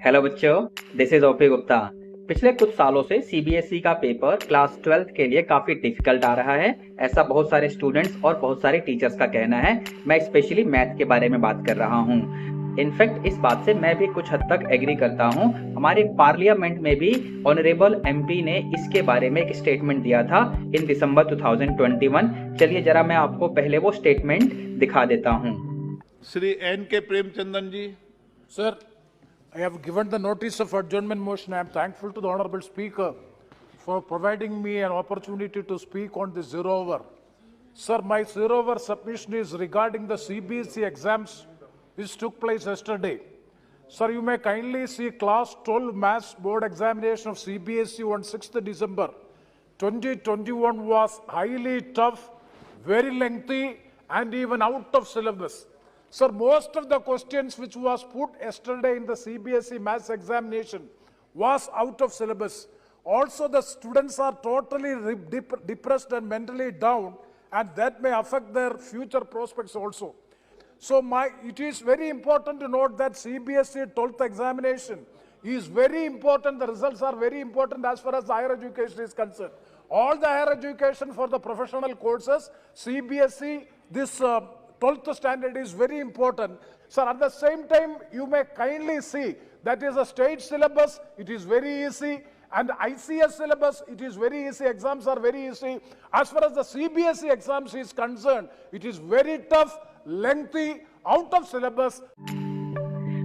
Hello बच्चों, this is OP Gupta. पिछले कुछ सालों से सीबीएसई का पेपर क्लास 12th के लिए काफी डिफिकल्ट आ रहा है। ऐसा बहुत सारे स्टूडेंट्स और बहुत सारे टीचर्स का कहना है। मैं स्पेशली मैथ के बारे में बात कर रहा हूँ। इनफैक्ट इस बात से मैं भी कुछ हद तक एग्री करता हूँ। हमारे पार्लियामेंट में भी ऑनरेबल एमपी ने इसके बारे में एक स्टेटमेंट दिया था इन दिसंबर 2021। चलिए जरा मैं आपको पहले वो स्टेटमेंट दिखा देता हूँ। श्री एन के प्रेमचंदन जी। Sir, I have given the notice of adjournment motion. I am thankful to the Honorable Speaker for providing me an opportunity to speak on this zero hour. Sir, my zero hour submission is regarding the CBSE exams which took place yesterday. Sir, you may kindly see class 12 maths board examination of CBSE on 6th December 2021 was highly tough, very lengthy and even out of syllabus. Sir, most of the questions which was put yesterday in the CBSE maths examination was out of syllabus. Also, the students are totally depressed and mentally down, and that may affect their future prospects also. So, it is very important to note that CBSE 12th examination is very important. The results are very important as far as higher education is concerned. All the higher education for the professional courses, CBSE, this 12th standard is very important. Sir, at the same time, you may kindly see that is a state syllabus, it is very easy, and ICS syllabus, it is very easy, exams are very easy. As far as the CBSE exams is concerned, it is very tough, lengthy, out of syllabus.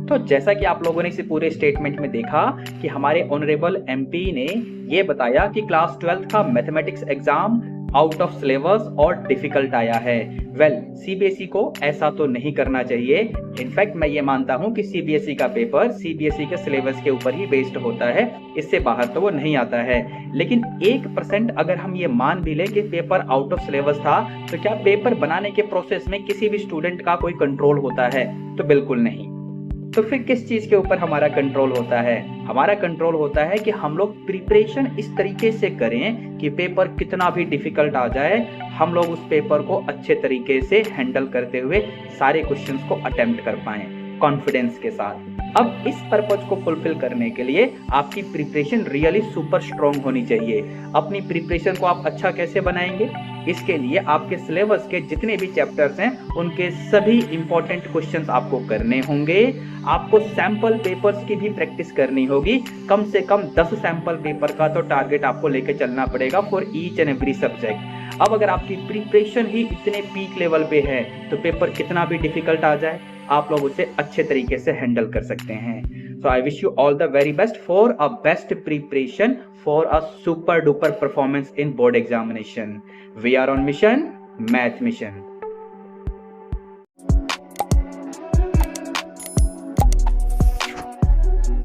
तो जैसा कि आप लोगों ने इस पूरे statement में देखा कि हमारे ऑनरेबल एमपी ने ये बताया कि क्लास 12th का mathematics exam out of syllabus और डिफिकल्ट आया है। वेल, सीबीएसई को ऐसा तो नहीं करना चाहिए। इनफैक्ट मैं ये मानता हूँ कि सीबीएसई का पेपर सीबीएसई के सिलेबस के ऊपर ही बेस्ड होता है, इससे बाहर तो वो नहीं आता है। लेकिन 1% अगर हम ये मान भी लें कि पेपर आउट ऑफ सिलेबस था, तो क्या पेपर बनाने के प्रोसेस में किसी भी स्टूडेंट का कोई कंट्रोल होता है? तो बिल्कुल नहीं। तो फिर किस चीज के ऊपर हमारा कंट्रोल होता है? हमारा कंट्रोल होता है कि हम लोग प्रिपरेशन इस तरीके से करें कि पेपर कितना भी डिफिकल्ट आ जाए, हम लोग उस पेपर को अच्छे तरीके से हैंडल करते हुए सारे क्वेश्चंस को अटेम्प्ट कर पाएं कॉन्फिडेंस के साथ। अब इस पर्पज को फुलफिल करने के लिए आपकी प्रिपरेशन रियली सुपर स्ट्रॉन्ग होनी चाहिए। अपनी प्रिपरेशन को आप अच्छा कैसे बनाएंगे? इसके लिए आपके सिलेबस के जितने भी चैप्टर्स हैं उनके सभी इंपॉर्टेंट क्वेश्चंस आपको करने होंगे। आपको सैंपल पेपर्स की भी प्रैक्टिस करनी होगी। कम से कम 10 सैंपल पेपर का तो टारगेट आपको लेके चलना पड़ेगा for each and every subject. अब अगर आपकी प्रिपरेशन ही इतने पीक लेवल पे है तो पेपर कितना भी डिफिकल्ट आ जाए, आप लोग उसे अच्छे तरीके से हैंडल कर सकते हैं। So I wish you all the very best for a best preparation for a super duper performance in board examination. We are on mission, math mission.